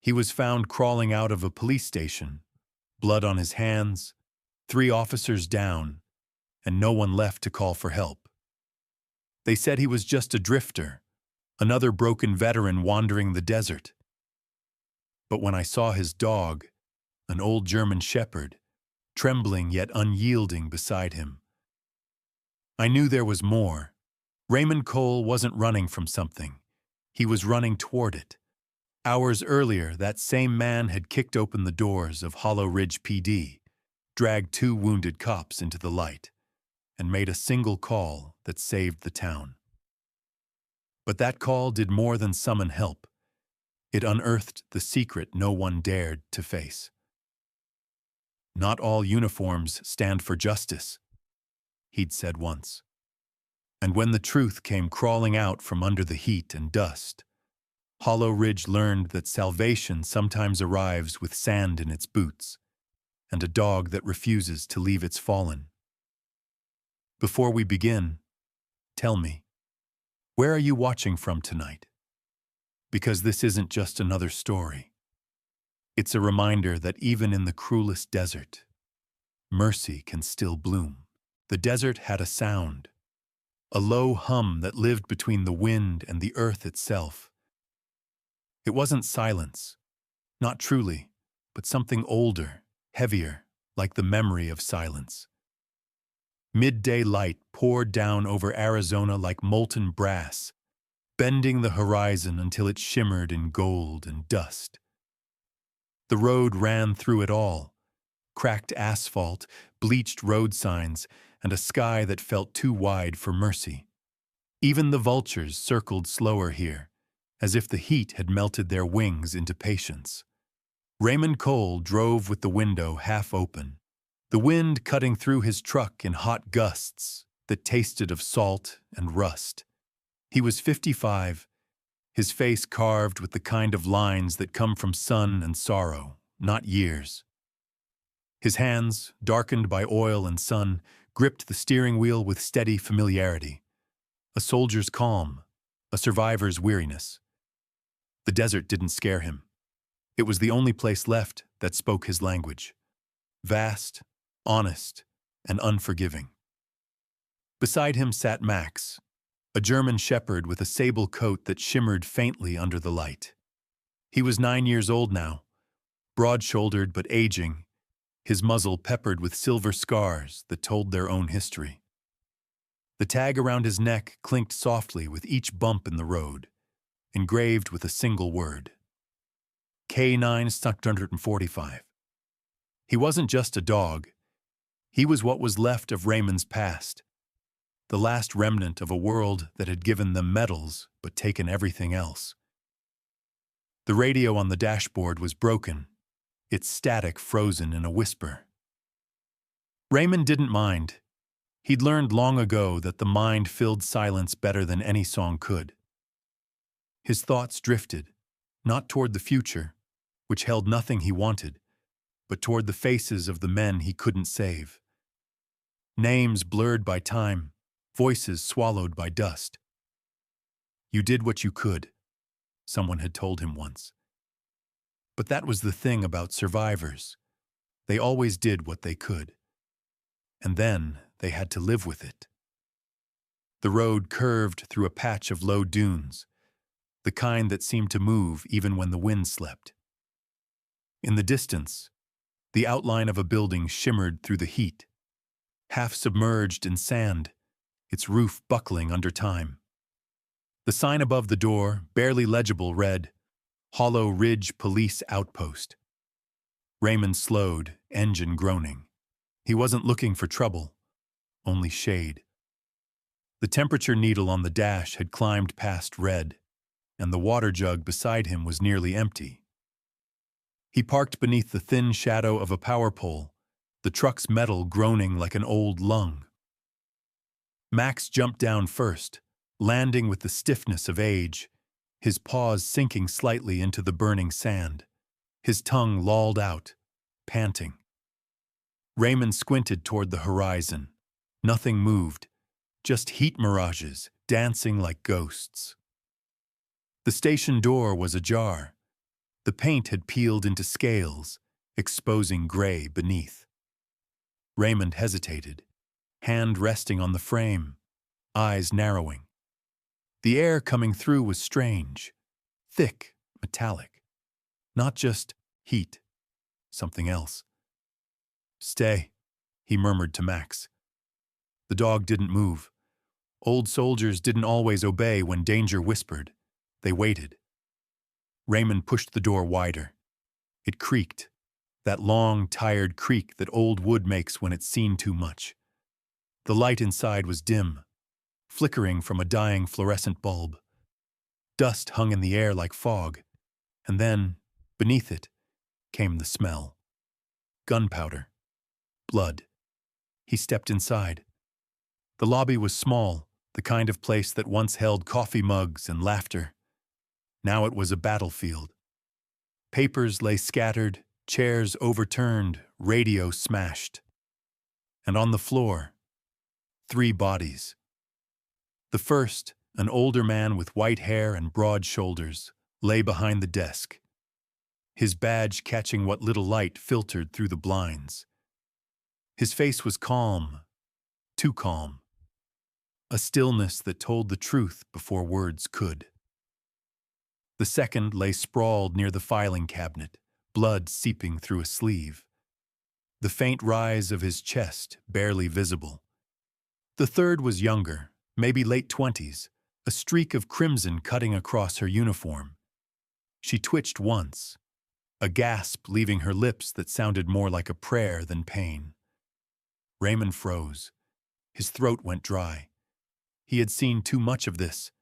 He was found crawling out of a police station, blood on his hands, 3 officers down, and no one left to call for help. They said he was just a drifter, another broken veteran wandering the desert. But when I saw his dog, an old German shepherd, trembling yet unyielding beside him, I knew there was more. Raymond Cole wasn't running from something. He was running toward it. Hours earlier, that same man had kicked open the doors of Hollow Ridge PD, dragged 2 wounded cops into the light, and made a single call that saved the town. But that call did more than summon help. It unearthed the secret no one dared to face. "Not all uniforms stand for justice," he'd said once. And when the truth came crawling out from under the heat and dust, Hollow Ridge learned that salvation sometimes arrives with sand in its boots and a dog that refuses to leave its fallen. Before we begin, tell me, where are you watching from tonight? Because this isn't just another story. It's a reminder that even in the cruelest desert, mercy can still bloom. The desert had a sound, a low hum that lived between the wind and the earth itself. It wasn't silence, not truly, but something older, heavier, like the memory of silence. Midday light poured down over Arizona like molten brass, bending the horizon until it shimmered in gold and dust. The road ran through it all, cracked asphalt, bleached road signs, and a sky that felt too wide for mercy. Even the vultures circled slower here, as if the heat had melted their wings into patience. Raymond Cole drove with the window half open, the wind cutting through his truck in hot gusts that tasted of salt and rust. He was 55, his face carved with the kind of lines that come from sun and sorrow, not years. His hands, darkened by oil and sun, gripped the steering wheel with steady familiarity. A soldier's calm, a survivor's weariness. The desert didn't scare him. It was the only place left that spoke his language. Vast, honest, and unforgiving. Beside him sat Max, a German shepherd with a sable coat that shimmered faintly under the light. He was 9 years old now, broad-shouldered but aging, his muzzle peppered with silver scars that told their own history. The tag around his neck clinked softly with each bump in the road, engraved with a single word. K9-645. He wasn't just a dog. He was what was left of Raymond's past, the last remnant of a world that had given them medals but taken everything else. The radio on the dashboard was broken, its static frozen in a whisper. Raymond didn't mind. He'd learned long ago that the mind filled silence better than any song could. His thoughts drifted, not toward the future, which held nothing he wanted, but toward the faces of the men he couldn't save. Names blurred by time, voices swallowed by dust. "You did what you could," someone had told him once. But that was the thing about survivors. They always did what they could. And then they had to live with it. The road curved through a patch of low dunes, the kind that seemed to move even when the wind slept. In the distance, the outline of a building shimmered through the heat, half submerged in sand, its roof buckling under time. The sign above the door, barely legible, read, "Hollow Ridge Police Outpost." Raymond slowed, engine groaning. He wasn't looking for trouble, only shade. The temperature needle on the dash had climbed past red, and the water jug beside him was nearly empty. He parked beneath the thin shadow of a power pole, the truck's metal groaning like an old lung. Max jumped down first, landing with the stiffness of age, his paws sinking slightly into the burning sand, his tongue lolled out, panting. Raymond squinted toward the horizon. Nothing moved, just heat mirages dancing like ghosts. The station door was ajar. The paint had peeled into scales, exposing gray beneath. Raymond hesitated, hand resting on the frame, eyes narrowing. The air coming through was strange, thick, metallic. Not just heat, something else. "Stay," he murmured to Max. The dog didn't move. Old soldiers didn't always obey when danger whispered. They waited. Raymond pushed the door wider. It creaked, that long, tired creak that old wood makes when it's seen too much. The light inside was dim, flickering from a dying fluorescent bulb. Dust hung in the air like fog, and then, beneath it, came the smell. Gunpowder. Blood. He stepped inside. The lobby was small, the kind of place that once held coffee mugs and laughter. Now it was a battlefield. Papers lay scattered, chairs overturned, radio smashed. And on the floor, 3 bodies. The first, an older man with white hair and broad shoulders, lay behind the desk, his badge catching what little light filtered through the blinds. His face was calm, too calm. A stillness that told the truth before words could. The second lay sprawled near the filing cabinet, blood seeping through a sleeve. The faint rise of his chest barely visible. The third was younger, maybe late 20s, a streak of crimson cutting across her uniform. She twitched once, a gasp leaving her lips that sounded more like a prayer than pain. Raymond froze. His throat went dry. He had seen too much of this,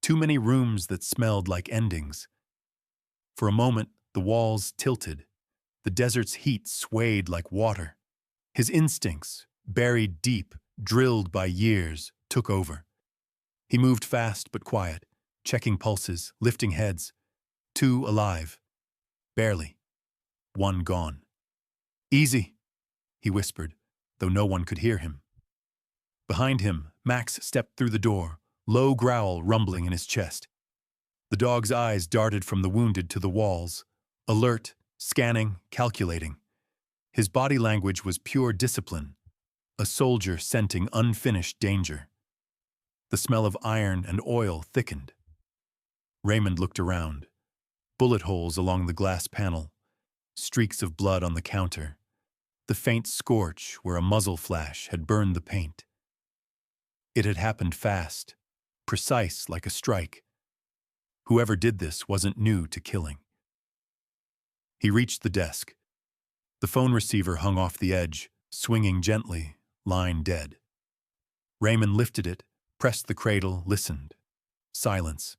too many rooms that smelled like endings. For a moment, the walls tilted. The desert's heat swayed like water. His instincts, buried deep, drilled by years, took over. He moved fast but quiet, checking pulses, lifting heads. 2 alive. Barely. 1 gone. "Easy," he whispered, though no one could hear him. Behind him, Max stepped through the door, low growl rumbling in his chest. The dog's eyes darted from the wounded to the walls, alert, scanning, calculating. His body language was pure discipline, a soldier scenting unfinished danger. The smell of iron and oil thickened. Raymond looked around. Bullet holes along the glass panel, streaks of blood on the counter, the faint scorch where a muzzle flash had burned the paint. It had happened fast, precise like a strike. Whoever did this wasn't new to killing. He reached the desk. The phone receiver hung off the edge, swinging gently, line dead. Raymond lifted it, pressed the cradle, listened. Silence.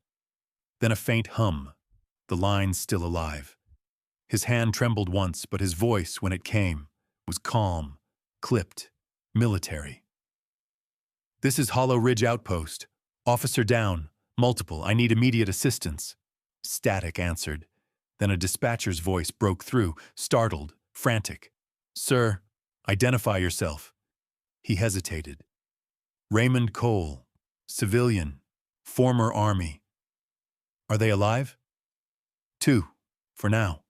Then a faint hum, the line still alive. His hand trembled once, but his voice, when it came, was calm, clipped, military. "This is Hollow Ridge Outpost. Officer down. Multiple. I need immediate assistance." Static answered. Then a dispatcher's voice broke through, startled, frantic. "Sir, identify yourself." He hesitated. "Raymond Cole, civilian, former Army." "Are they alive?" "2, for now."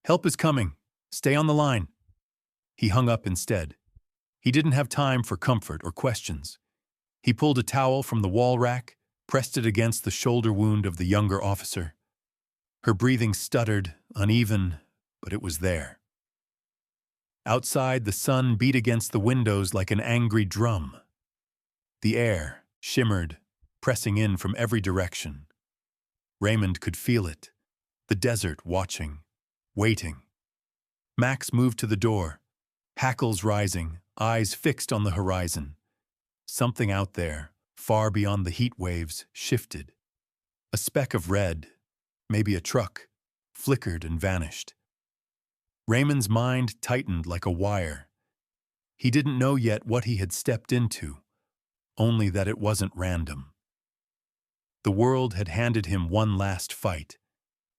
"Help is coming. Stay on the line." He hung up instead. He didn't have time for comfort or questions. He pulled a towel from the wall rack, pressed it against the shoulder wound of the younger officer. Her breathing stuttered, uneven, but it was there. Outside, the sun beat against the windows like an angry drum. The air shimmered, pressing in from every direction. Raymond could feel it, the desert watching, waiting. Max moved to the door, hackles rising, eyes fixed on the horizon. Something out there, far beyond the heat waves, shifted. A speck of red, maybe a truck, flickered and vanished. Raymond's mind tightened like a wire. He didn't know yet what he had stepped into, only that it wasn't random. The world had handed him one last fight,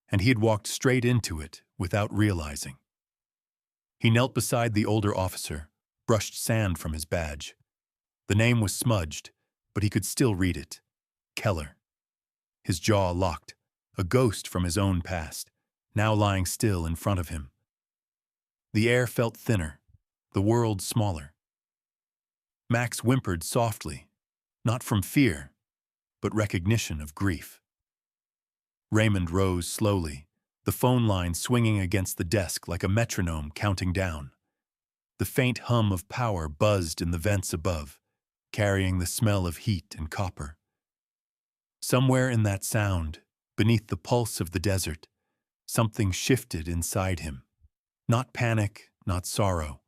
and he had walked straight into it without realizing. He knelt beside the older officer, brushed sand from his badge. The name was smudged, but he could still read it. Keller. His jaw locked, a ghost from his own past, now lying still in front of him. The air felt thinner, the world smaller. Max whimpered softly, not from fear, but recognition of grief. Raymond rose slowly, the phone line swinging against the desk like a metronome counting down. The faint hum of power buzzed in the vents above, carrying the smell of heat and copper. Somewhere in that sound, beneath the pulse of the desert, something shifted inside him. Not panic, not sorrow,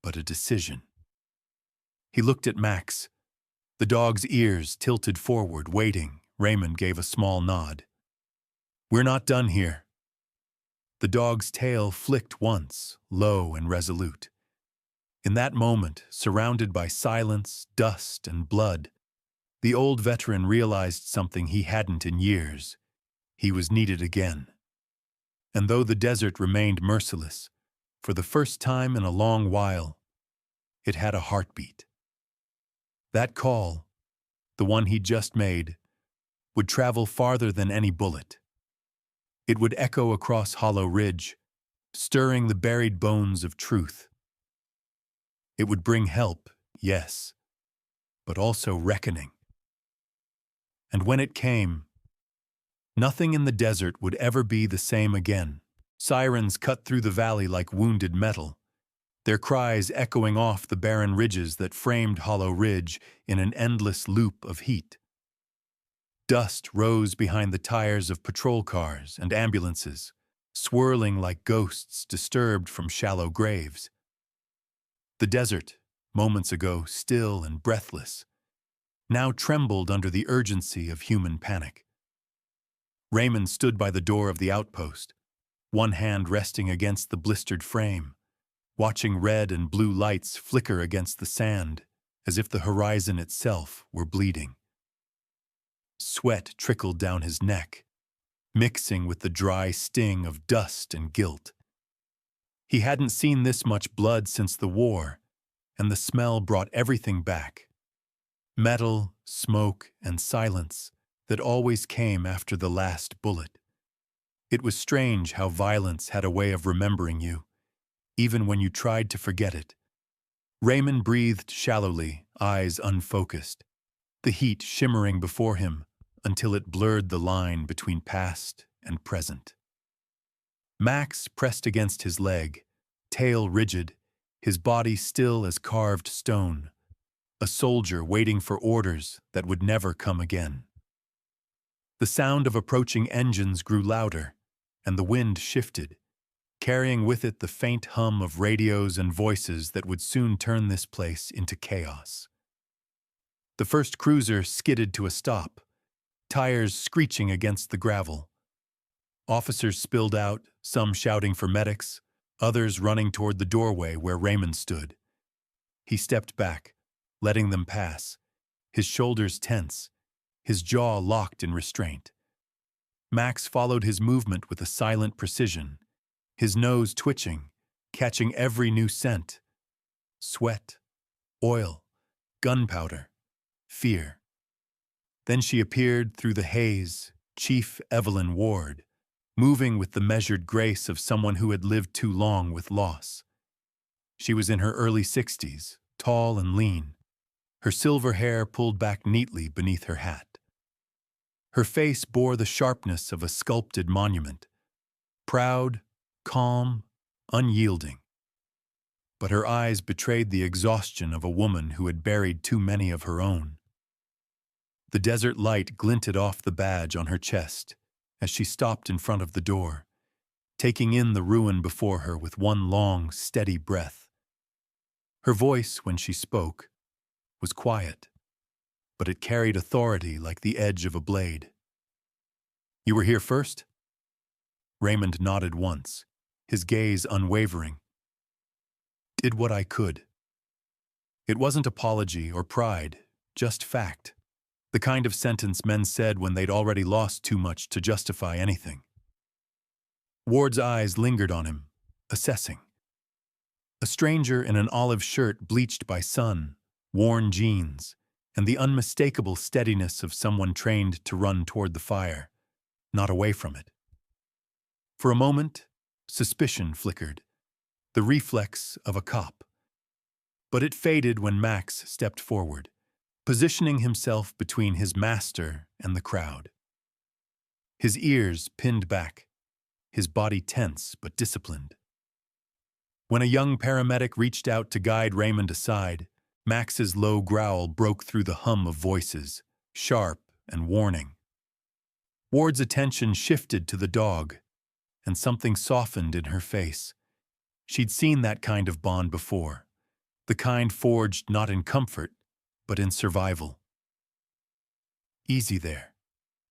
but a decision. He looked at Max. The dog's ears tilted forward, waiting. Raymond gave a small nod. "We're not done here." The dog's tail flicked once, low and resolute. In that moment, surrounded by silence, dust, and blood, the old veteran realized something he hadn't in years. He was needed again. And though the desert remained merciless, for the first time in a long while, it had a heartbeat. That call, the one he'd just made, would travel farther than any bullet. It would echo across Hollow Ridge, stirring the buried bones of truth. It would bring help, yes, but also reckoning. And when it came, nothing in the desert would ever be the same again. Sirens cut through the valley like wounded metal, their cries echoing off the barren ridges that framed Hollow Ridge in an endless loop of heat. Dust rose behind the tires of patrol cars and ambulances, swirling like ghosts disturbed from shallow graves. The desert, moments ago still and breathless, now trembled under the urgency of human panic. Raymond stood by the door of the outpost, one hand resting against the blistered frame, watching red and blue lights flicker against the sand as if the horizon itself were bleeding. Sweat trickled down his neck, mixing with the dry sting of dust and guilt. He hadn't seen this much blood since the war, and the smell brought everything back. Metal, smoke, and silence that always came after the last bullet. It was strange how violence had a way of remembering you, even when you tried to forget it. Raymond breathed shallowly, eyes unfocused, the heat shimmering before him until it blurred the line between past and present. Max pressed against his leg, tail rigid, his body still as carved stone, a soldier waiting for orders that would never come again. The sound of approaching engines grew louder, and the wind shifted, carrying with it the faint hum of radios and voices that would soon turn this place into chaos. The first cruiser skidded to a stop, tires screeching against the gravel. Officers spilled out, some shouting for medics, others running toward the doorway where Raymond stood. He stepped back, letting them pass, his shoulders tense, his jaw locked in restraint. Max followed his movement with a silent precision, his nose twitching, catching every new scent. Sweat, oil, gunpowder, fear. Then she appeared through the haze, Chief Evelyn Ward, moving with the measured grace of someone who had lived too long with loss. She was in her early 60s, tall and lean, her silver hair pulled back neatly beneath her hat. Her face bore the sharpness of a sculpted monument, proud, calm, unyielding. But her eyes betrayed the exhaustion of a woman who had buried too many of her own. The desert light glinted off the badge on her chest as she stopped in front of the door, taking in the ruin before her with one long, steady breath. Her voice, when she spoke, was quiet, but it carried authority like the edge of a blade. "You were here first?" Raymond nodded once, his gaze unwavering. "Did what I could." It wasn't apology or pride, just fact. The kind of sentence men said when they'd already lost too much to justify anything. Ward's eyes lingered on him, assessing. A stranger in an olive shirt bleached by sun, worn jeans, and the unmistakable steadiness of someone trained to run toward the fire, not away from it. For a moment, suspicion flickered, the reflex of a cop. But it faded when Max stepped forward, positioning himself between his master and the crowd. His ears pinned back, his body tense but disciplined. When a young paramedic reached out to guide Raymond aside, Max's low growl broke through the hum of voices, sharp and warning. Ward's attention shifted to the dog, and something softened in her face. She'd seen that kind of bond before, the kind forged not in comfort, but in survival. "Easy there,"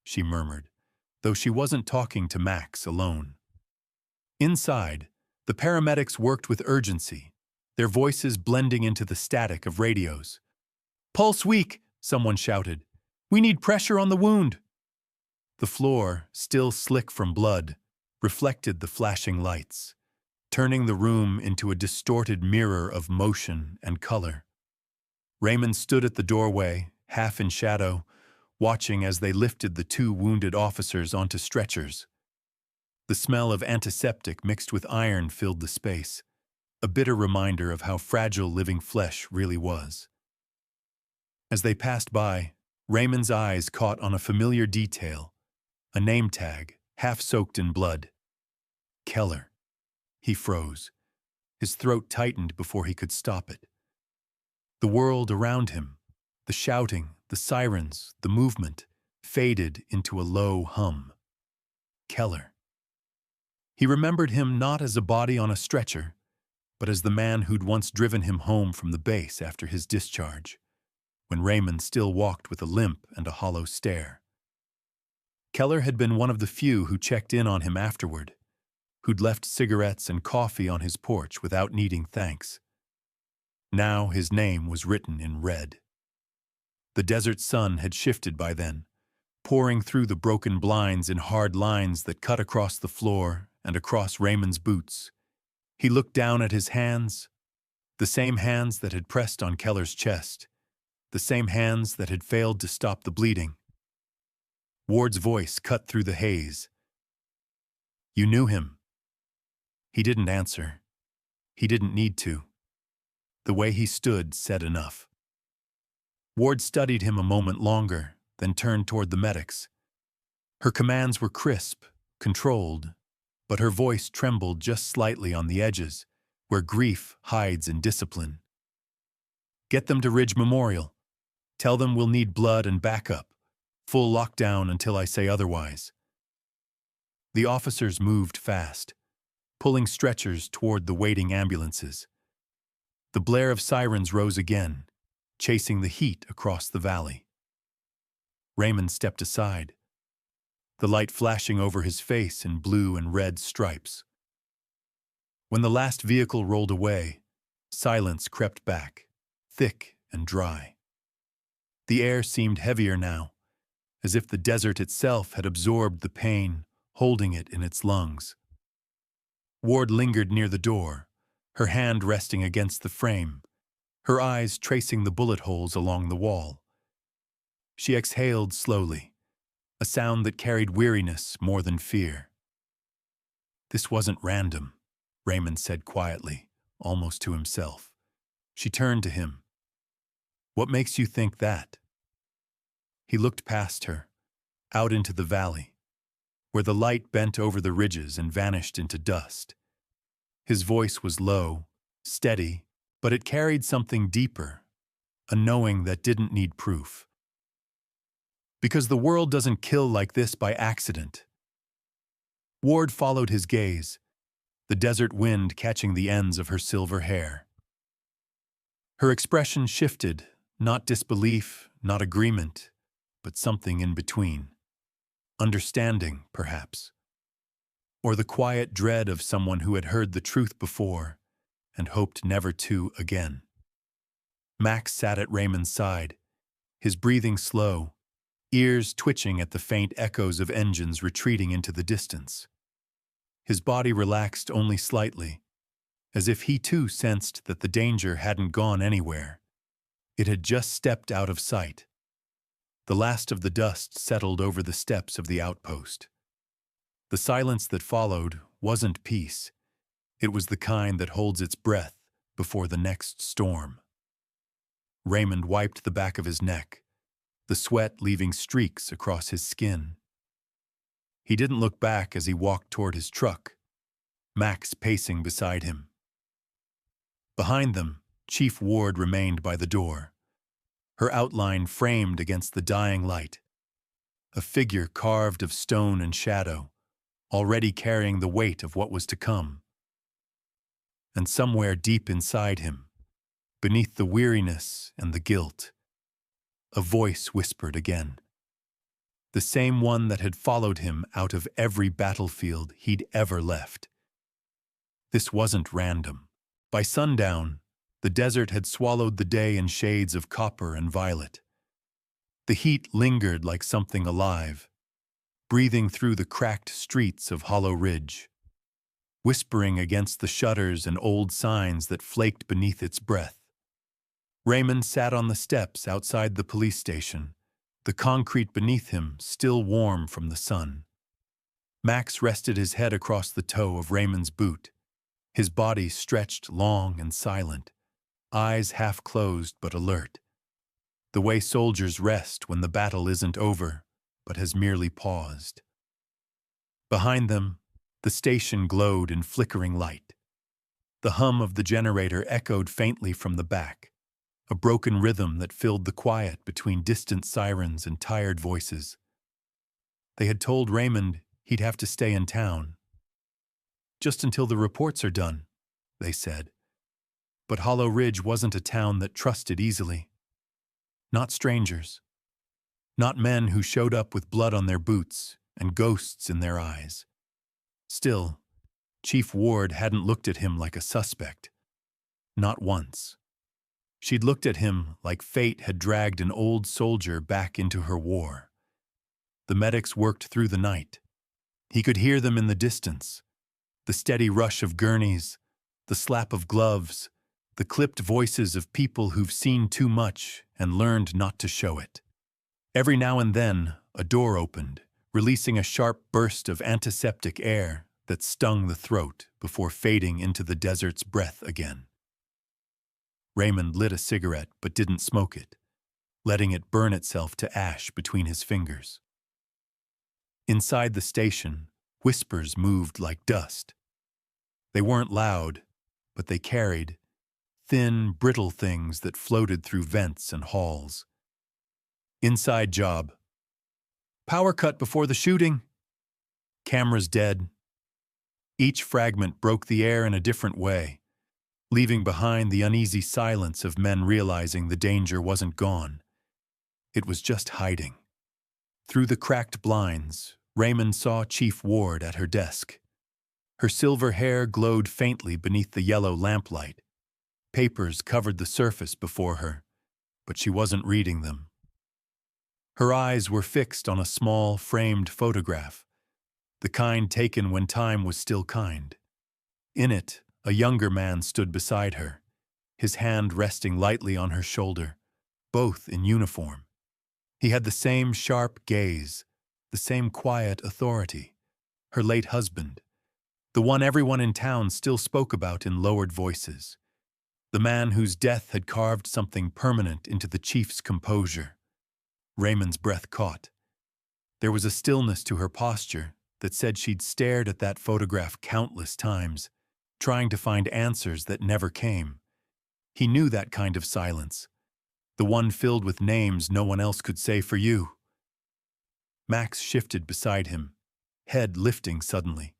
she murmured, though she wasn't talking to Max alone. Inside, the paramedics worked with urgency, their voices blending into the static of radios. "Pulse weak," someone shouted. "We need pressure on the wound." The floor, still slick from blood, reflected the flashing lights, turning the room into a distorted mirror of motion and color. Raymond stood at the doorway, half in shadow, watching as they lifted the two wounded officers onto stretchers. The smell of antiseptic mixed with iron filled the space, a bitter reminder of how fragile living flesh really was. As they passed by, Raymond's eyes caught on a familiar detail, a name tag, half soaked in blood. Keller. He froze. His throat tightened before he could stop it. The world around him, the shouting, the sirens, the movement, faded into a low hum. Keller. He remembered him not as a body on a stretcher, but as the man who'd once driven him home from the base after his discharge, when Raymond still walked with a limp and a hollow stare. Keller had been one of the few who checked in on him afterward, who'd left cigarettes and coffee on his porch without needing thanks. Now his name was written in red. The desert sun had shifted by then, pouring through the broken blinds in hard lines that cut across the floor and across Raymond's boots. He looked down at his hands, the same hands that had pressed on Keller's chest, the same hands that had failed to stop the bleeding. Ward's voice cut through the haze. "You knew him." He didn't answer. He didn't need to. The way he stood said enough. Ward studied him a moment longer, then turned toward the medics. Her commands were crisp, controlled, but her voice trembled just slightly on the edges, where grief hides in discipline. "Get them to Ridge Memorial. Tell them we'll need blood and backup. Full lockdown until I say otherwise." The officers moved fast, pulling stretchers toward the waiting ambulances. The blare of sirens rose again, chasing the heat across the valley. Raymond stepped aside, the light flashing over his face in blue and red stripes. When the last vehicle rolled away, silence crept back, thick and dry. The air seemed heavier now, as if the desert itself had absorbed the pain, holding it in its lungs. Ward lingered near the door, her hand resting against the frame, her eyes tracing the bullet holes along the wall. She exhaled slowly, a sound that carried weariness more than fear. "This wasn't random," Raymond said quietly, almost to himself. She turned to him. "What makes you think that?" He looked past her, out into the valley, where the light bent over the ridges and vanished into dust. His voice was low, steady, but it carried something deeper, a knowing that didn't need proof. "Because the world doesn't kill like this by accident." Ward followed his gaze, the desert wind catching the ends of her silver hair. Her expression shifted, not disbelief, not agreement, but something in between. Understanding, perhaps. Or the quiet dread of someone who had heard the truth before and hoped never to again. Max sat at Raymond's side, his breathing slow, ears twitching at the faint echoes of engines retreating into the distance. His body relaxed only slightly, as if he too sensed that the danger hadn't gone anywhere. It had just stepped out of sight. The last of the dust settled over the steps of the outpost. The silence that followed wasn't peace. It was the kind that holds its breath before the next storm. Raymond wiped the back of his neck, the sweat leaving streaks across his skin. He didn't look back as he walked toward his truck, Max pacing beside him. Behind them, Chief Ward remained by the door, her outline framed against the dying light, a figure carved of stone and shadow, already carrying the weight of what was to come. And somewhere deep inside him, beneath the weariness and the guilt, a voice whispered again. The same one that had followed him out of every battlefield he'd ever left. This wasn't random. By sundown, the desert had swallowed the day in shades of copper and violet. The heat lingered like something alive, breathing through the cracked streets of Hollow Ridge, whispering against the shutters and old signs that flaked beneath its breath. Raymond sat on the steps outside the police station, the concrete beneath him still warm from the sun. Max rested his head across the toe of Raymond's boot, his body stretched long and silent, eyes half closed but alert. The way soldiers rest when the battle isn't over, but has merely paused. Behind them, the station glowed in flickering light. The hum of the generator echoed faintly from the back, a broken rhythm that filled the quiet between distant sirens and tired voices. They had told Raymond he'd have to stay in town. Just until the reports are done, they said. But Hollow Ridge wasn't a town that trusted easily. Not strangers. Not men who showed up with blood on their boots and ghosts in their eyes. Still, Chief Ward hadn't looked at him like a suspect. Not once. She'd looked at him like fate had dragged an old soldier back into her war. The medics worked through the night. He could hear them in the distance, the steady rush of gurneys, the slap of gloves, the clipped voices of people who've seen too much and learned not to show it. Every now and then, a door opened, releasing a sharp burst of antiseptic air that stung the throat before fading into the desert's breath again. Raymond lit a cigarette but didn't smoke it, letting it burn itself to ash between his fingers. Inside the station, whispers moved like dust. They weren't loud, but they carried thin, brittle things that floated through vents and halls. Inside job. Power cut before the shooting. Cameras dead. Each fragment broke the air in a different way, leaving behind the uneasy silence of men realizing the danger wasn't gone. It was just hiding. Through the cracked blinds, Raymond saw Chief Ward at her desk. Her silver hair glowed faintly beneath the yellow lamplight. Papers covered the surface before her, but she wasn't reading them. Her eyes were fixed on a small, framed photograph, the kind taken when time was still kind. In it, a younger man stood beside her, his hand resting lightly on her shoulder, both in uniform. He had the same sharp gaze, the same quiet authority. Her late husband, the one everyone in town still spoke about in lowered voices. The man whose death had carved something permanent into the chief's composure. Raymond's breath caught. There was a stillness to her posture that said she'd stared at that photograph countless times, trying to find answers that never came. He knew that kind of silence, the one filled with names no one else could say for you. Max shifted beside him, head lifting suddenly.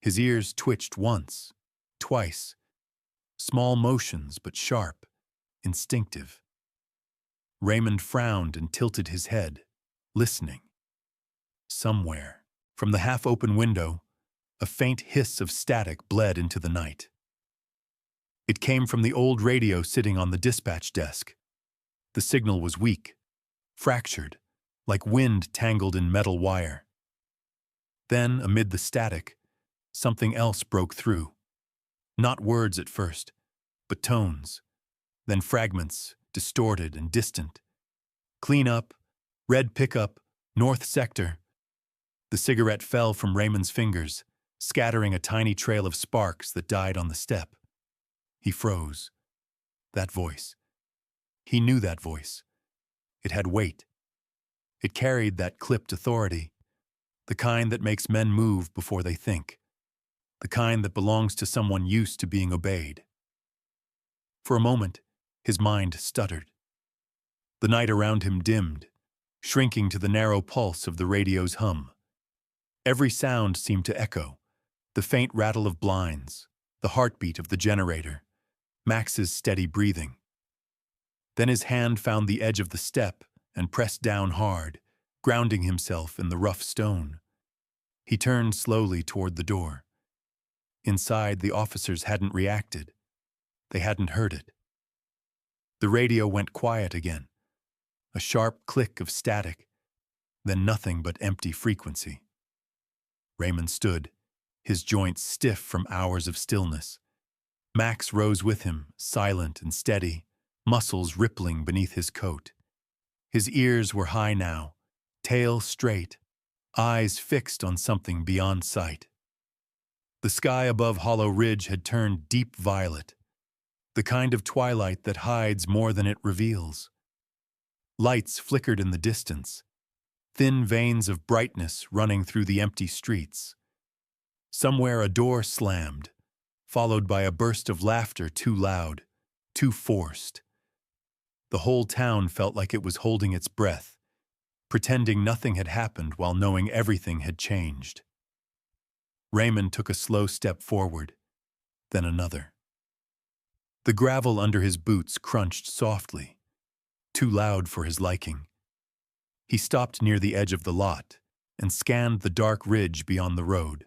His ears twitched once, twice. Small motions, but sharp, instinctive. Raymond frowned and tilted his head, listening. Somewhere, from the half-open window, a faint hiss of static bled into the night. It came from the old radio sitting on the dispatch desk. The signal was weak, fractured, like wind tangled in metal wire. Then, amid the static, something else broke through. Not words at first, but tones, then fragments, distorted and distant. Clean up, red pickup, north sector. The cigarette fell from Raymond's fingers, scattering a tiny trail of sparks that died on the step. He froze. That voice. He knew that voice. It had weight. It carried that clipped authority, the kind that makes men move before they think, the kind that belongs to someone used to being obeyed. For a moment, his mind stuttered. The night around him dimmed, shrinking to the narrow pulse of the radio's hum. Every sound seemed to echo, the faint rattle of blinds, the heartbeat of the generator, Max's steady breathing. Then his hand found the edge of the step and pressed down hard, grounding himself in the rough stone. He turned slowly toward the door. Inside, the officers hadn't reacted. They hadn't heard it. The radio went quiet again, a sharp click of static, then nothing but empty frequency. Raymond stood, his joints stiff from hours of stillness. Max rose with him, silent and steady, muscles rippling beneath his coat. His ears were high now, tail straight, eyes fixed on something beyond sight. The sky above Hollow Ridge had turned deep violet, the kind of twilight that hides more than it reveals. Lights flickered in the distance, thin veins of brightness running through the empty streets. Somewhere a door slammed, followed by a burst of laughter too loud, too forced. The whole town felt like it was holding its breath, pretending nothing had happened while knowing everything had changed. Raymond took a slow step forward, then another. The gravel under his boots crunched softly, too loud for his liking. He stopped near the edge of the lot and scanned the dark ridge beyond the road.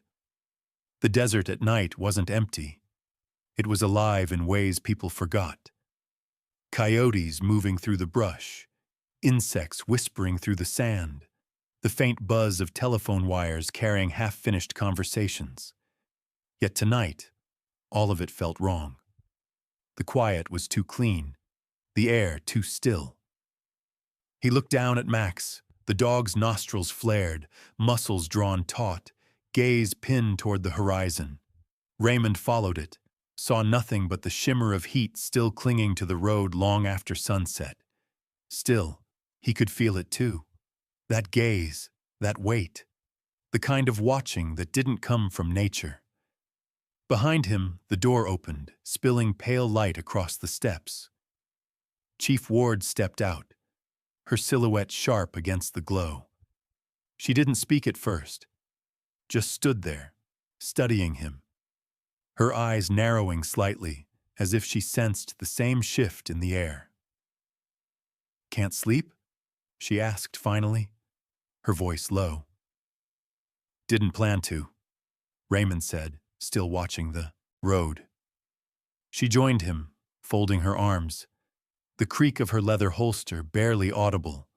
The desert at night wasn't empty. It was alive in ways people forgot. Coyotes moving through the brush, insects whispering through the sand, the faint buzz of telephone wires carrying half-finished conversations. Yet tonight, all of it felt wrong. The quiet was too clean, the air too still. He looked down at Max, the dog's nostrils flared, muscles drawn taut, gaze pinned toward the horizon. Raymond followed it, saw nothing but the shimmer of heat still clinging to the road long after sunset. Still, he could feel it too. That gaze, that weight, the kind of watching that didn't come from nature. Behind him, the door opened, spilling pale light across the steps. Chief Ward stepped out, her silhouette sharp against the glow. She didn't speak at first, just stood there, studying him, her eyes narrowing slightly, as if she sensed the same shift in the air. "Can't sleep?" she asked finally, her voice low. "Didn't plan to," Raymond said, still watching the road. She joined him, folding her arms, the creak of her leather holster barely audible.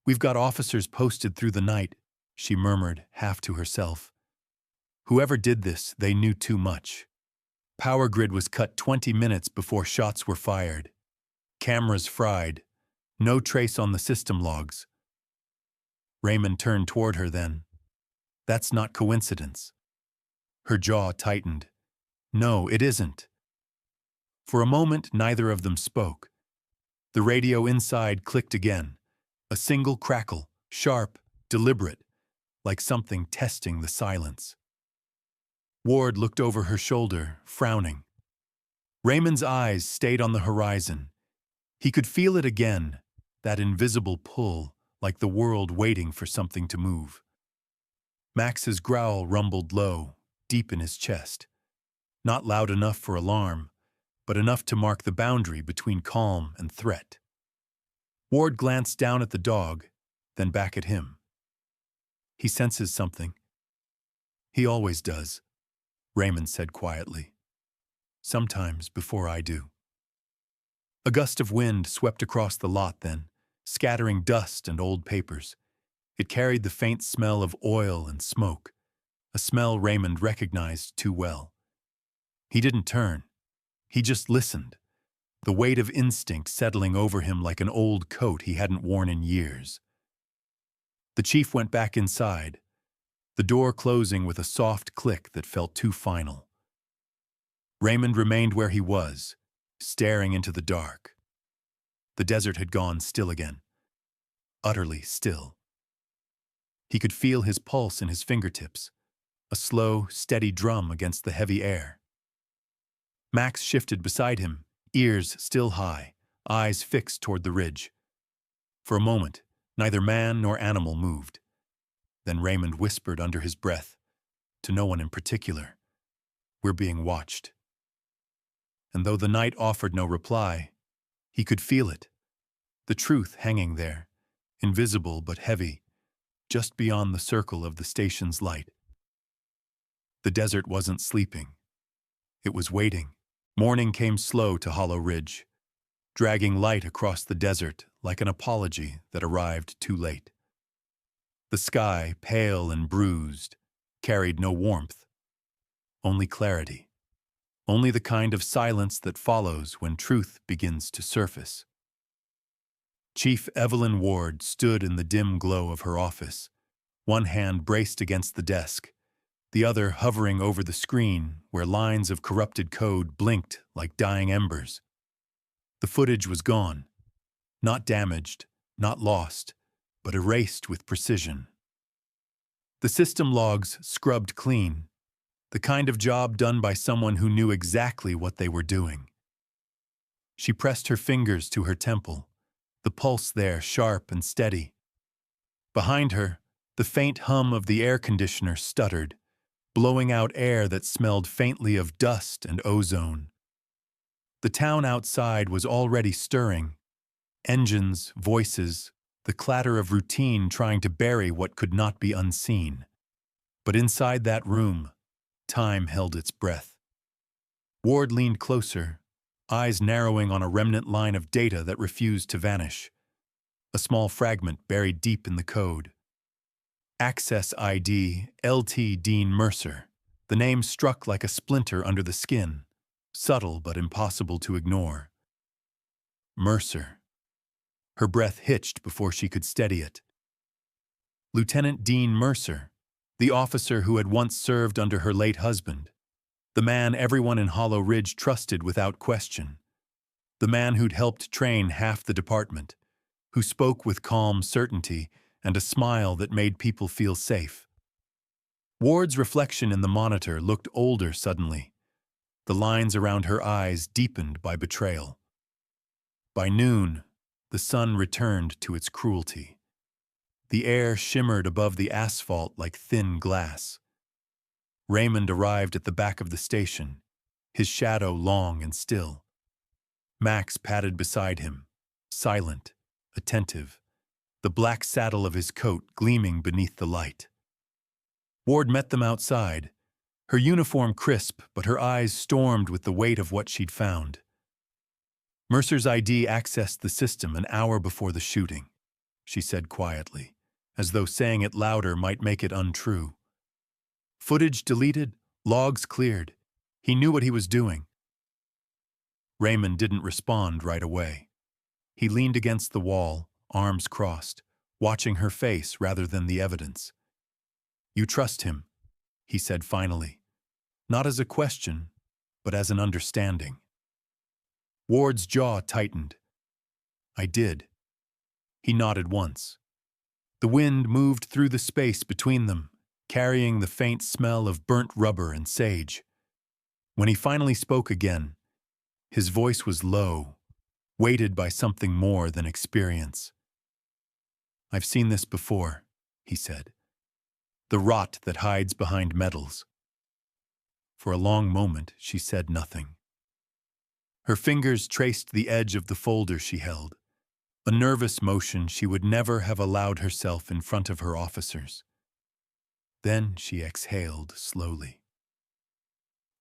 "We've got officers posted through the night," she murmured, half to herself. Whoever did this, they knew too much. Power grid was cut 20 minutes before shots were fired. Cameras fried. No trace on the system logs. Raymond turned toward her then. "That's not coincidence." Her jaw tightened. "No, it isn't." For a moment, neither of them spoke. The radio inside clicked again. A single crackle, sharp, deliberate, like something testing the silence. Ward looked over her shoulder, frowning. Raymond's eyes stayed on the horizon. He could feel it again, that invisible pull, like the world waiting for something to move. Max's growl rumbled low, deep in his chest. Not loud enough for alarm, but enough to mark the boundary between calm and threat. Ward glanced down at the dog, then back at him. "He senses something." "He always does," Raymond said quietly. "Sometimes before I do." A gust of wind swept across the lot then, scattering dust and old papers. It carried the faint smell of oil and smoke, a smell Raymond recognized too well. He didn't turn. He just listened, the weight of instinct settling over him like an old coat he hadn't worn in years. The chief went back inside, the door closing with a soft click that felt too final. Raymond remained where he was, staring into the dark. The desert had gone still again, utterly still. He could feel his pulse in his fingertips, a slow, steady drum against the heavy air. Max shifted beside him, ears still high, eyes fixed toward the ridge. For a moment, neither man nor animal moved. Then Raymond whispered under his breath, to no one in particular, "We're being watched." And though the night offered no reply, he could feel it, the truth hanging there, invisible but heavy, just beyond the circle of the station's light. The desert wasn't sleeping. It was waiting. Morning came slow to Hollow Ridge, dragging light across the desert like an apology that arrived too late. The sky, pale and bruised, carried no warmth, only clarity, only the kind of silence that follows when truth begins to surface. Chief Evelyn Ward stood in the dim glow of her office, one hand braced against the desk, the other hovering over the screen where lines of corrupted code blinked like dying embers. The footage was gone, not damaged, not lost, but erased with precision. The system logs scrubbed clean, the kind of job done by someone who knew exactly what they were doing. She pressed her fingers to her temple, the pulse there sharp and steady. Behind her, the faint hum of the air conditioner stuttered, blowing out air that smelled faintly of dust and ozone. The town outside was already stirring. Engines, voices, the clatter of routine trying to bury what could not be unseen. But inside that room, time held its breath. Ward leaned closer, eyes narrowing on a remnant line of data that refused to vanish. A small fragment buried deep in the code. Access ID LT Dean Mercer. The name struck like a splinter under the skin, subtle but impossible to ignore. Mercer. Her breath hitched before she could steady it. Lieutenant Dean Mercer, the officer who had once served under her late husband, the man everyone in Hollow Ridge trusted without question, the man who'd helped train half the department, who spoke with calm certainty and a smile that made people feel safe. Ward's reflection in the monitor looked older suddenly, the lines around her eyes deepened by betrayal. By noon, the sun returned to its cruelty. The air shimmered above the asphalt like thin glass. Raymond arrived at the back of the station, his shadow long and still. Max padded beside him, silent, attentive, the black saddle of his coat gleaming beneath the light. Ward met them outside, her uniform crisp, but her eyes stormed with the weight of what she'd found. Mercer's ID accessed the system an hour before the shooting, she said quietly, as though saying it louder might make it untrue. Footage deleted, logs cleared. He knew what he was doing. Raymond didn't respond right away. He leaned against the wall, arms crossed, watching her face rather than the evidence. "You trust him," he said finally, not as a question, but as an understanding. Ward's jaw tightened. "I did." He nodded once. The wind moved through the space between them, carrying the faint smell of burnt rubber and sage. When he finally spoke again, his voice was low, weighted by something more than experience. "I've seen this before," he said. "The rot that hides behind metals." For a long moment, she said nothing. Her fingers traced the edge of the folder she held, a nervous motion she would never have allowed herself in front of her officers. Then she exhaled slowly.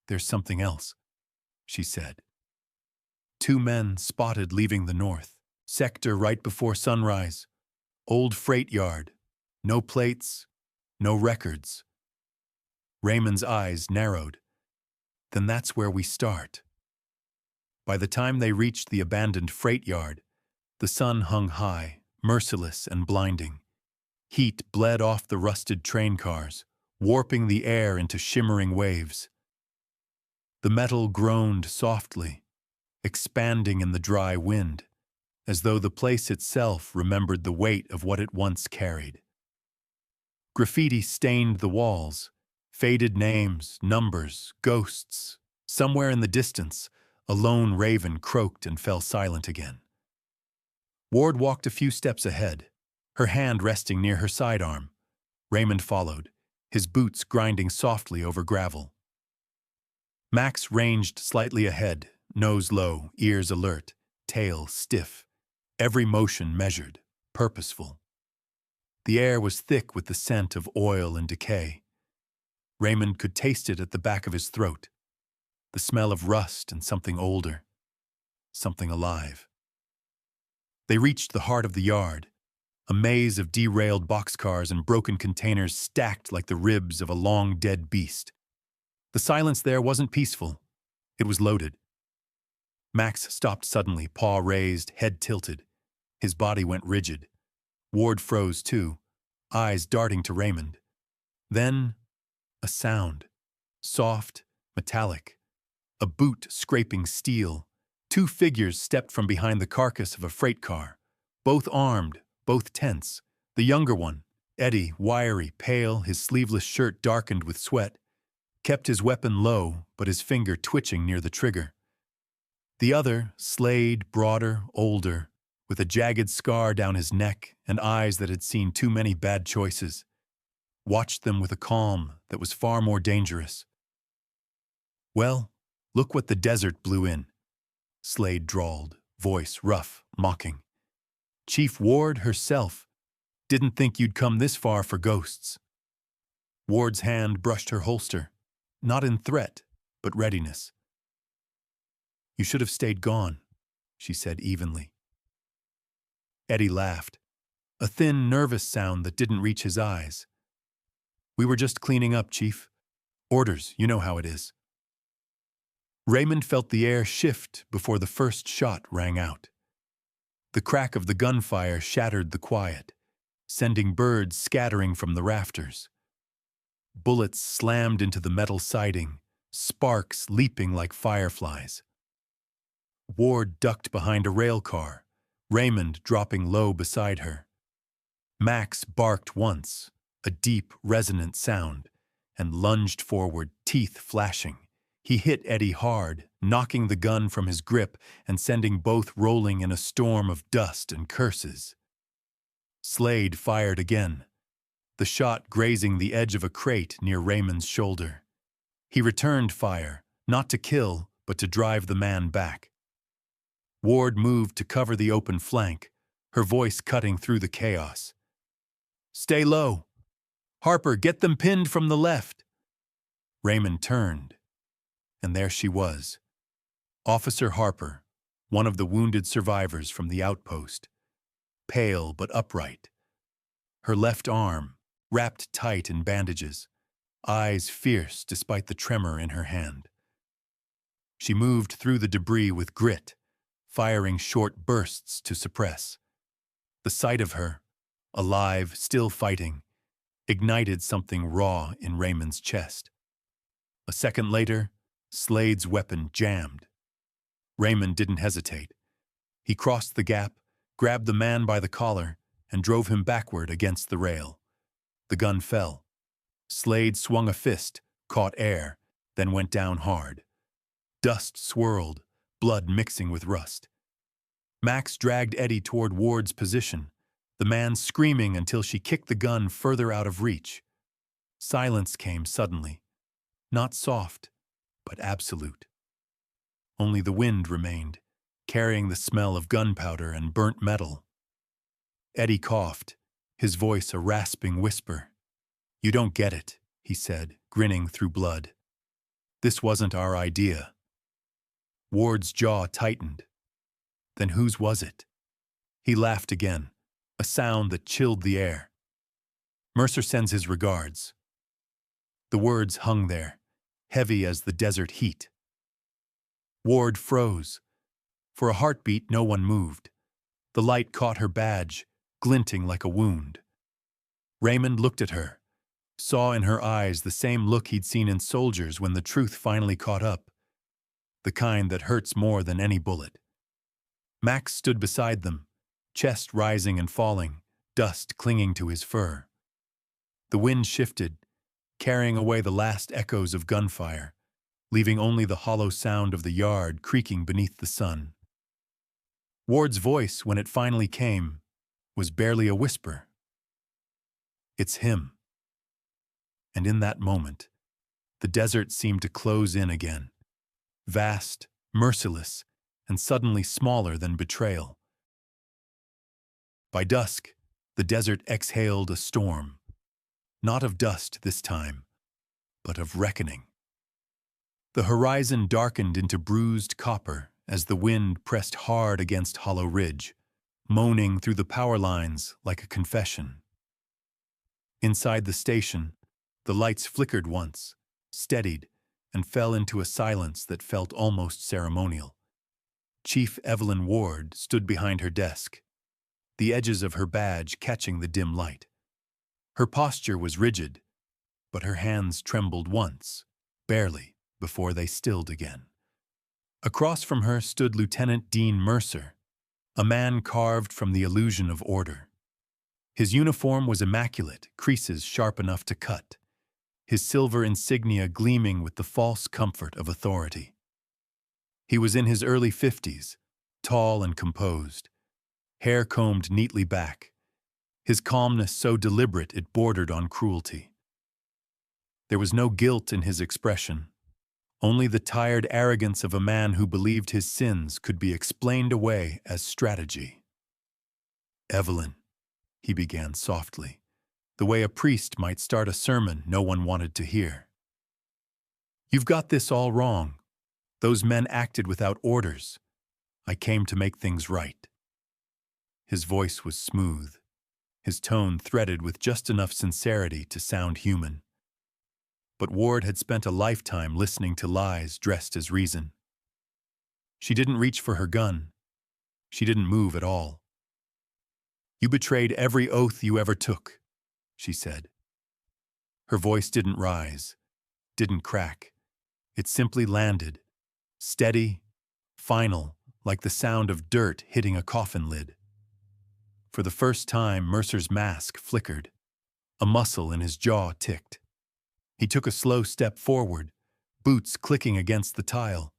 "There's something else," she said. "Two men spotted leaving the north, sector right before sunrise. Old freight yard, no plates, no records." Raymond's eyes narrowed. "Then that's where we start." By the time they reached the abandoned freight yard, the sun hung high, merciless and blinding. Heat bled off the rusted train cars, warping the air into shimmering waves. The metal groaned softly, expanding in the dry wind, as though the place itself remembered the weight of what it once carried. Graffiti stained the walls, faded names, numbers, ghosts. Somewhere in the distance, a lone raven croaked and fell silent again. Ward walked a few steps ahead, her hand resting near her sidearm. Raymond followed, his boots grinding softly over gravel. Max ranged slightly ahead, nose low, ears alert, tail stiff, every motion measured, purposeful. The air was thick with the scent of oil and decay. Raymond could taste it at the back of his throat, the smell of rust and something older, something alive. They reached the heart of the yard, a maze of derailed boxcars and broken containers stacked like the ribs of a long-dead beast. The silence there wasn't peaceful. It was loaded. Max stopped suddenly, paw raised, head tilted. His body went rigid. Ward froze too, eyes darting to Raymond. Then, a sound. Soft, metallic. A boot scraping steel. Two figures stepped from behind the carcass of a freight car, both armed, both tense. The younger one, Eddie, wiry, pale, his sleeveless shirt darkened with sweat, kept his weapon low, but his finger twitching near the trigger. The other, Slade, broader, older, with a jagged scar down his neck and eyes that had seen too many bad choices, watched them with a calm that was far more dangerous. "Well, look what the desert blew in," Slade drawled, voice rough, mocking. "Chief Ward herself didn't think you'd come this far for ghosts." Ward's hand brushed her holster, not in threat, but readiness. "You should have stayed gone," she said evenly. Eddie laughed, a thin, nervous sound that didn't reach his eyes. "We were just cleaning up, Chief. Orders, you know how it is." Raymond felt the air shift before the first shot rang out. The crack of the gunfire shattered the quiet, sending birds scattering from the rafters. Bullets slammed into the metal siding, sparks leaping like fireflies. Ward ducked behind a rail car, Raymond dropping low beside her. Max barked once, a deep, resonant sound, and lunged forward, teeth flashing. He hit Eddie hard, knocking the gun from his grip and sending both rolling in a storm of dust and curses. Slade fired again, the shot grazing the edge of a crate near Raymond's shoulder. He returned fire, not to kill, but to drive the man back. Ward moved to cover the open flank, her voice cutting through the chaos. "Stay low. Harper, get them pinned from the left." Raymond turned, and there she was. Officer Harper, one of the wounded survivors from the outpost, pale but upright. Her left arm, wrapped tight in bandages, eyes fierce despite the tremor in her hand. She moved through the debris with grit, firing short bursts to suppress. The sight of her, alive, still fighting, ignited something raw in Raymond's chest. A second later, Slade's weapon jammed. Raymond didn't hesitate. He crossed the gap, grabbed the man by the collar, and drove him backward against the rail. The gun fell. Slade swung a fist, caught air, then went down hard. Dust swirled, blood mixing with rust. Max dragged Eddie toward Ward's position, the man screaming until she kicked the gun further out of reach. Silence came suddenly, not soft, but absolute. Only the wind remained, carrying the smell of gunpowder and burnt metal. Eddie coughed, his voice a rasping whisper. "You don't get it," he said, grinning through blood. "This wasn't our idea." Ward's jaw tightened. Then whose was it? He laughed again, a sound that chilled the air. "Mercer sends his regards." The words hung there, heavy as the desert heat. Ward froze. For a heartbeat, no one moved. The light caught her badge, glinting like a wound. Raymond looked at her, saw in her eyes the same look he'd seen in soldiers when the truth finally caught up, the kind that hurts more than any bullet. Max stood beside them, chest rising and falling, dust clinging to his fur. The wind shifted, carrying away the last echoes of gunfire, leaving only the hollow sound of the yard creaking beneath the sun. Ward's voice, when it finally came, was barely a whisper. "It's him." And in that moment, the desert seemed to close in again, vast, merciless, and suddenly smaller than betrayal. By dusk, the desert exhaled a storm, not of dust this time, but of reckoning. The horizon darkened into bruised copper as the wind pressed hard against Hollow Ridge, moaning through the power lines like a confession. Inside the station, the lights flickered once, steadied, and fell into a silence that felt almost ceremonial. Chief Evelyn Ward stood behind her desk, the edges of her badge catching the dim light. Her posture was rigid, but her hands trembled once, barely, before they stilled again. Across from her stood Lieutenant Dean Mercer, a man carved from the illusion of order. His uniform was immaculate, creases sharp enough to cut, his silver insignia gleaming with the false comfort of authority. He was in his early 50s, tall and composed, hair combed neatly back, his calmness so deliberate it bordered on cruelty. There was no guilt in his expression, only the tired arrogance of a man who believed his sins could be explained away as strategy. "Evelyn," he began softly, the way a priest might start a sermon no one wanted to hear. "You've got this all wrong. Those men acted without orders. I came to make things right." His voice was smooth, his tone threaded with just enough sincerity to sound human. But Ward had spent a lifetime listening to lies dressed as reason. She didn't reach for her gun. She didn't move at all. "You betrayed every oath you ever took," she said. Her voice didn't rise, didn't crack. It simply landed, steady, final, like the sound of dirt hitting a coffin lid. For the first time, Mercer's mask flickered. A muscle in his jaw ticked. He took a slow step forward, boots clicking against the tile,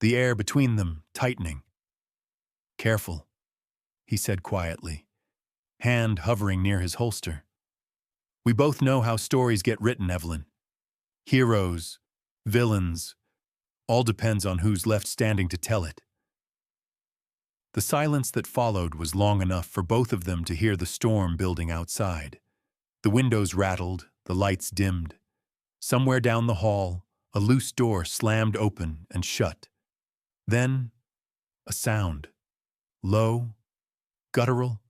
the air between them tightening. "Careful," he said quietly, hand hovering near his holster. "We both know how stories get written, Evelyn. Heroes, villains, all depends on who's left standing to tell it." The silence that followed was long enough for both of them to hear the storm building outside. The windows rattled, the lights dimmed. Somewhere down the hall, a loose door slammed open and shut. Then, a sound. Low, guttural,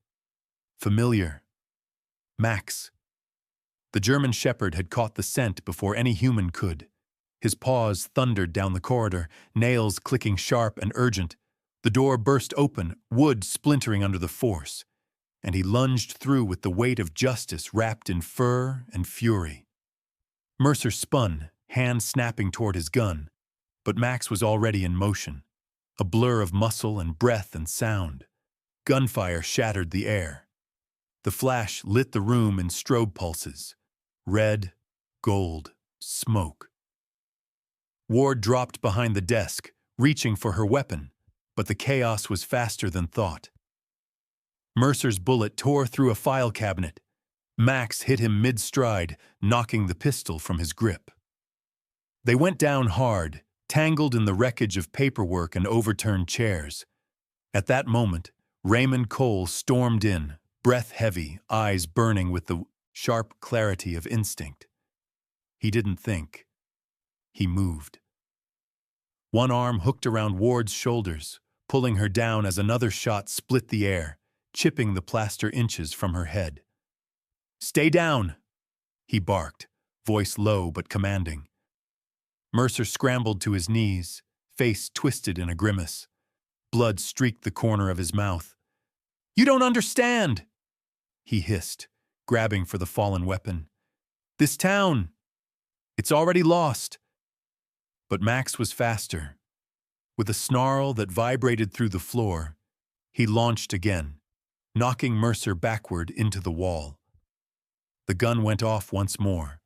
familiar. Max. The German shepherd had caught the scent before any human could. His paws thundered down the corridor, nails clicking sharp and urgent. The door burst open, wood splintering under the force, and he lunged through with the weight of justice wrapped in fur and fury. Mercer spun, hand snapping toward his gun, but Max was already in motion, a blur of muscle and breath and sound. Gunfire shattered the air. The flash lit the room in strobe pulses. Red, gold, smoke. Ward dropped behind the desk, reaching for her weapon, but the chaos was faster than thought. Mercer's bullet tore through a file cabinet. Max hit him mid-stride, knocking the pistol from his grip. They went down hard, tangled in the wreckage of paperwork and overturned chairs. At that moment, Raymond Cole stormed in, breath heavy, eyes burning with the sharp clarity of instinct. He didn't think. He moved. One arm hooked around Ward's shoulders, pulling her down as another shot split the air, chipping the plaster inches from her head. "Stay down," he barked, voice low but commanding. Mercer scrambled to his knees, face twisted in a grimace. Blood streaked the corner of his mouth. "You don't understand," he hissed, grabbing for the fallen weapon. This town! It's already lost! But Max was faster. With a snarl that vibrated through the floor, he launched again, knocking Mercer backward into the wall. The gun went off once more,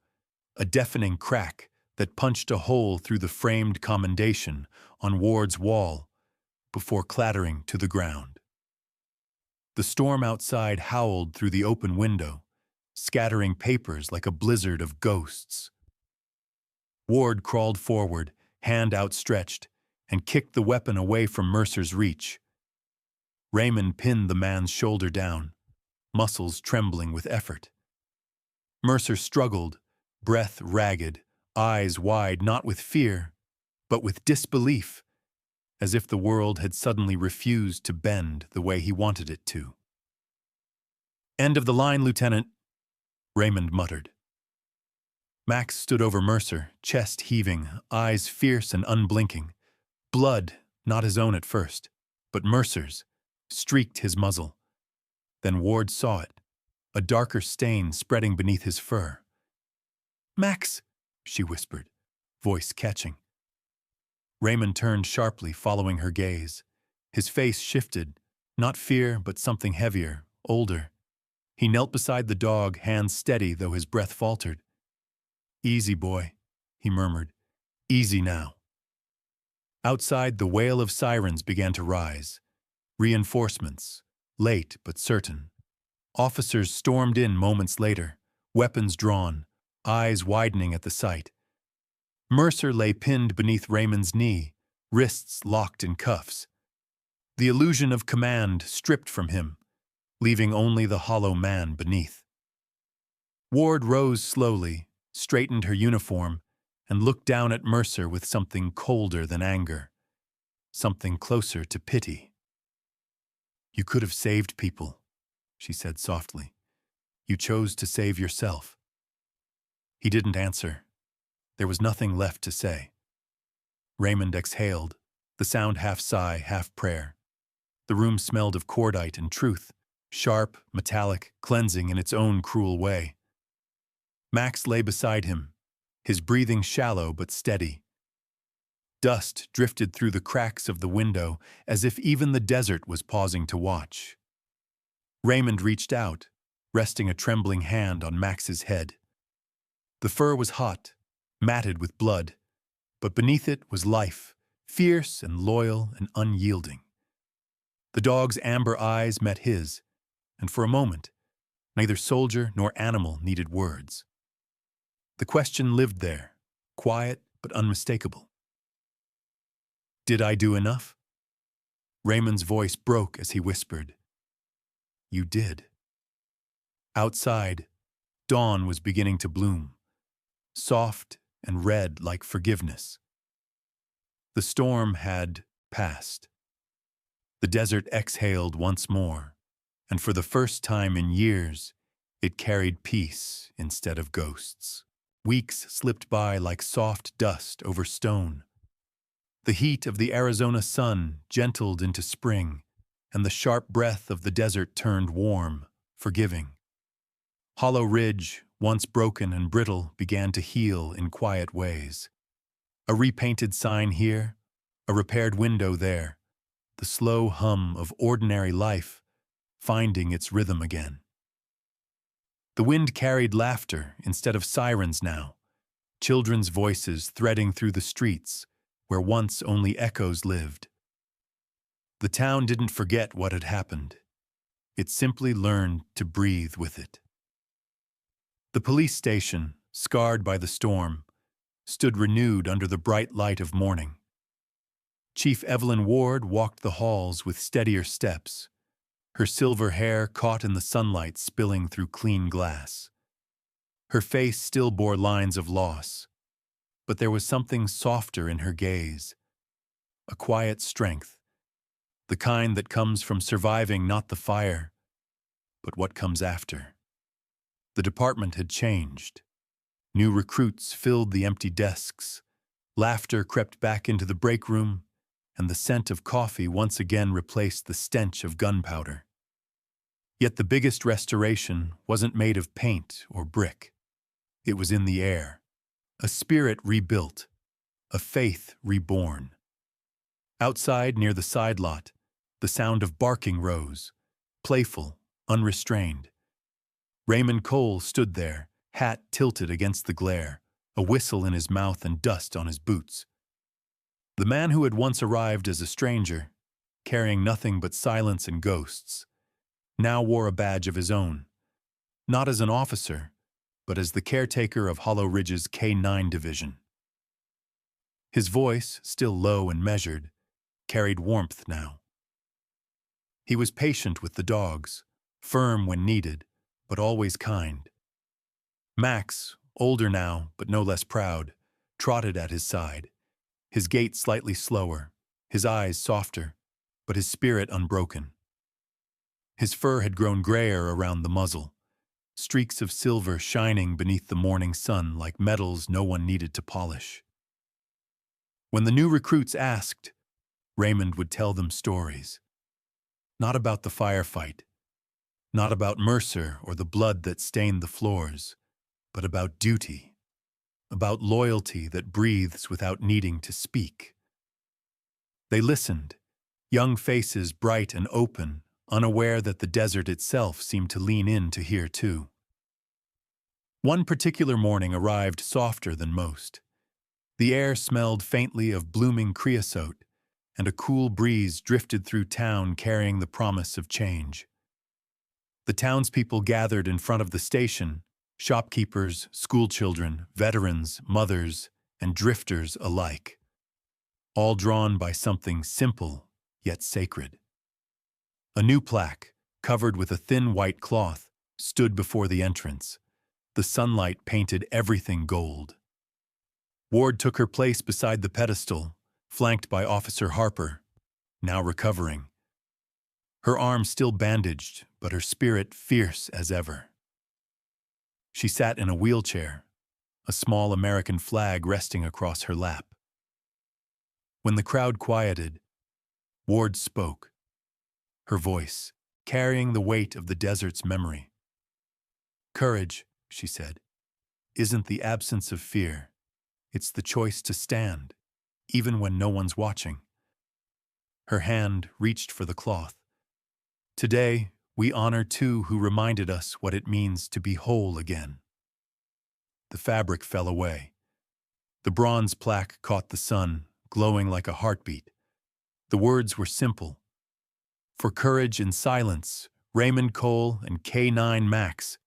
a deafening crack that punched a hole through the framed commendation on Ward's wall before clattering to the ground. The storm outside howled through the open window, scattering papers like a blizzard of ghosts. Ward crawled forward, hand outstretched, and kicked the weapon away from Mercer's reach. Raymond pinned the man's shoulder down, muscles trembling with effort. Mercer struggled, breath ragged, eyes wide not with fear, but with disbelief, as if the world had suddenly refused to bend the way he wanted it to. "End of the line, Lieutenant," Raymond muttered. Max stood over Mercer, chest heaving, eyes fierce and unblinking. Blood, not his own at first, but Mercer's, streaked his muzzle. Then Ward saw it, a darker stain spreading beneath his fur. "Max," she whispered, voice catching. Raymond turned sharply, following her gaze. His face shifted, not fear, but something heavier, older. He knelt beside the dog, hands steady, though his breath faltered. "Easy, boy," he murmured. "Easy now." Outside, the wail of sirens began to rise. Reinforcements, late but certain. Officers stormed in moments later, weapons drawn, eyes widening at the sight. Mercer lay pinned beneath Raymond's knee, wrists locked in cuffs. The illusion of command stripped from him, leaving only the hollow man beneath. Ward rose slowly, straightened her uniform, and looked down at Mercer with something colder than anger, something closer to pity. "You could have saved people," she said softly. "You chose to save yourself." He didn't answer. There was nothing left to say. Raymond exhaled, the sound half sigh, half prayer. The room smelled of cordite and truth, sharp, metallic, cleansing in its own cruel way. Max lay beside him, his breathing shallow but steady. Dust drifted through the cracks of the window as if even the desert was pausing to watch. Raymond reached out, resting a trembling hand on Max's head. The fur was hot, matted with blood, but beneath it was life, fierce and loyal and unyielding. The dog's amber eyes met his, and for a moment, neither soldier nor animal needed words. The question lived there, quiet but unmistakable. "Did I do enough?" Raymond's voice broke as he whispered, "You did." Outside, dawn was beginning to bloom, soft and red like forgiveness. The storm had passed. The desert exhaled once more, and for the first time in years, it carried peace instead of ghosts. Weeks slipped by like soft dust over stone. The heat of the Arizona sun gentled into spring, and the sharp breath of the desert turned warm, forgiving. Hollow Ridge, once broken and brittle, began to heal in quiet ways. A repainted sign here, a repaired window there, the slow hum of ordinary life finding its rhythm again. The wind carried laughter instead of sirens now, children's voices threading through the streets where once only echoes lived. The town didn't forget what had happened. It simply learned to breathe with it. The police station, scarred by the storm, stood renewed under the bright light of morning. Chief Evelyn Ward walked the halls with steadier steps, her silver hair caught in the sunlight spilling through clean glass. Her face still bore lines of loss, but there was something softer in her gaze, a quiet strength, the kind that comes from surviving not the fire, but what comes after. The department had changed. New recruits filled the empty desks, laughter crept back into the break room, and the scent of coffee once again replaced the stench of gunpowder. Yet the biggest restoration wasn't made of paint or brick. It was in the air. A spirit rebuilt. A faith reborn. Outside, near the side lot, the sound of barking rose, playful, unrestrained. Raymond Cole stood there, hat tilted against the glare, a whistle in his mouth and dust on his boots. The man who had once arrived as a stranger, carrying nothing but silence and ghosts, now wore a badge of his own, not as an officer, but as the caretaker of Hollow Ridge's K-9 division. His voice, still low and measured, carried warmth now. He was patient with the dogs, firm when needed, but always kind. Max, older now but no less proud, trotted at his side, his gait slightly slower, his eyes softer, but his spirit unbroken. His fur had grown grayer around the muzzle, streaks of silver shining beneath the morning sun like metals no one needed to polish. When the new recruits asked, Raymond would tell them stories. Not about the firefight, not about Mercer or the blood that stained the floors, but about duty, about loyalty that breathes without needing to speak. They listened, young faces bright and open, unaware that the desert itself seemed to lean in to hear too. One particular morning arrived softer than most. The air smelled faintly of blooming creosote, and a cool breeze drifted through town carrying the promise of change. The townspeople gathered in front of the station, shopkeepers, schoolchildren, veterans, mothers, and drifters alike, all drawn by something simple yet sacred. A new plaque, covered with a thin white cloth, stood before the entrance. The sunlight painted everything gold. Ward took her place beside the pedestal, flanked by Officer Harper, now recovering. Her arm still bandaged, but her spirit fierce as ever. She sat in a wheelchair, a small American flag resting across her lap. When the crowd quieted, Ward spoke, her voice carrying the weight of the desert's memory. "Courage," she said, "isn't the absence of fear. It's the choice to stand, even when no one's watching." Her hand reached for the cloth. "Today, we honor two who reminded us what it means to be whole again." The fabric fell away. The bronze plaque caught the sun, glowing like a heartbeat. The words were simple. For courage in silence, Raymond Cole and K-9 Max.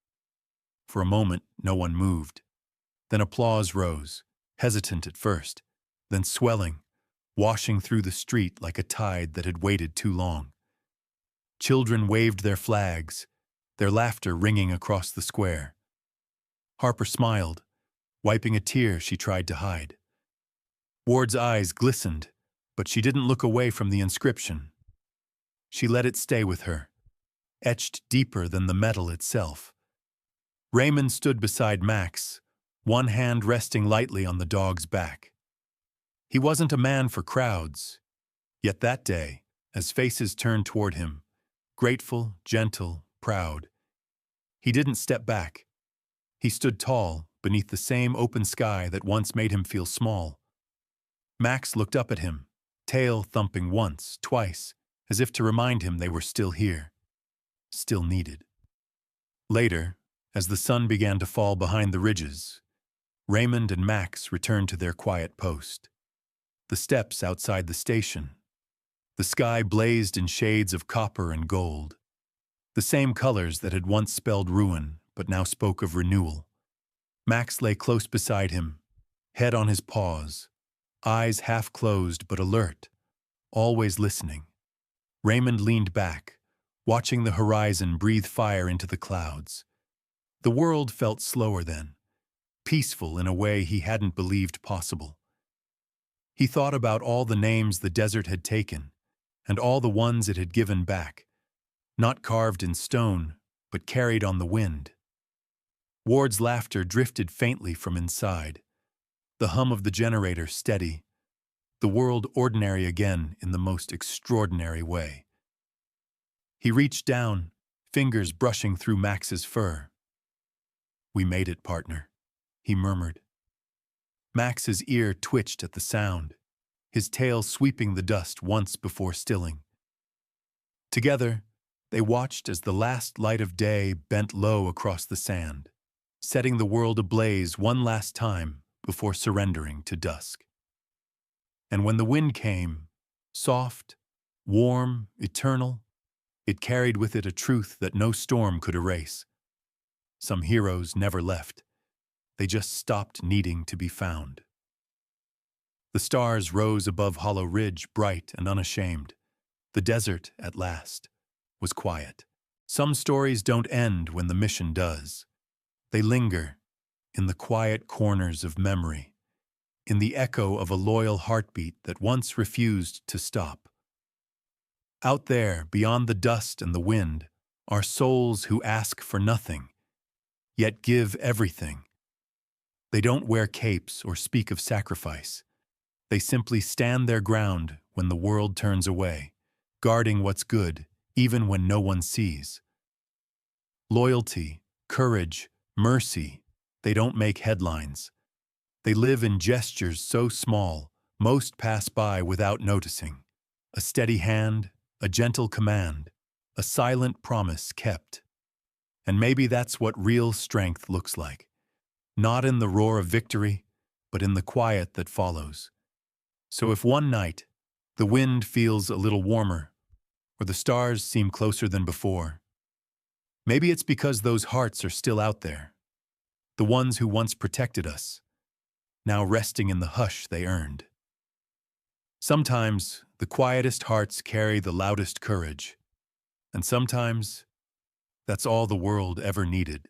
For a moment, no one moved. Then applause rose, hesitant at first, then swelling, washing through the street like a tide that had waited too long. Children waved their flags, their laughter ringing across the square. Harper smiled, wiping a tear she tried to hide. Ward's eyes glistened, but she didn't look away from the inscription. She let it stay with her, etched deeper than the metal itself. Raymond stood beside Max, one hand resting lightly on the dog's back. He wasn't a man for crowds, yet that day, as faces turned toward him, grateful, gentle, proud, he didn't step back. He stood tall, beneath the same open sky that once made him feel small. Max looked up at him, tail thumping once, twice, as if to remind him they were still here, still needed. Later, as the sun began to fall behind the ridges, Raymond and Max returned to their quiet post. The steps outside the station. The sky blazed in shades of copper and gold, the same colors that had once spelled ruin but now spoke of renewal. Max lay close beside him, head on his paws, eyes half closed but alert, always listening. Raymond leaned back, watching the horizon breathe fire into the clouds. The world felt slower then, peaceful in a way he hadn't believed possible. He thought about all the names the desert had taken, and all the ones it had given back, not carved in stone, but carried on the wind. Ward's laughter drifted faintly from inside, the hum of the generator steady, the world ordinary again in the most extraordinary way. He reached down, fingers brushing through Max's fur. "We made it, partner," he murmured. Max's ear twitched at the sound, his tail sweeping the dust once before stilling. Together, they watched as the last light of day bent low across the sand, setting the world ablaze one last time before surrendering to dusk. And when the wind came, soft, warm, eternal, it carried with it a truth that no storm could erase. Some heroes never left. They just stopped needing to be found. The stars rose above Hollow Ridge, bright and unashamed. The desert, at last, was quiet. Some stories don't end when the mission does. They linger in the quiet corners of memory, in the echo of a loyal heartbeat that once refused to stop. Out there, beyond the dust and the wind, are souls who ask for nothing, yet give everything. They don't wear capes or speak of sacrifice. They simply stand their ground when the world turns away, guarding what's good, even when no one sees. Loyalty, courage, mercy, they don't make headlines. They live in gestures so small, most pass by without noticing. A steady hand, a gentle command, a silent promise kept. And maybe that's what real strength looks like. Not in the roar of victory, but in the quiet that follows. So if one night the wind feels a little warmer, or the stars seem closer than before, maybe it's because those hearts are still out there, the ones who once protected us, now resting in the hush they earned. Sometimes the quietest hearts carry the loudest courage, and sometimes that's all the world ever needed.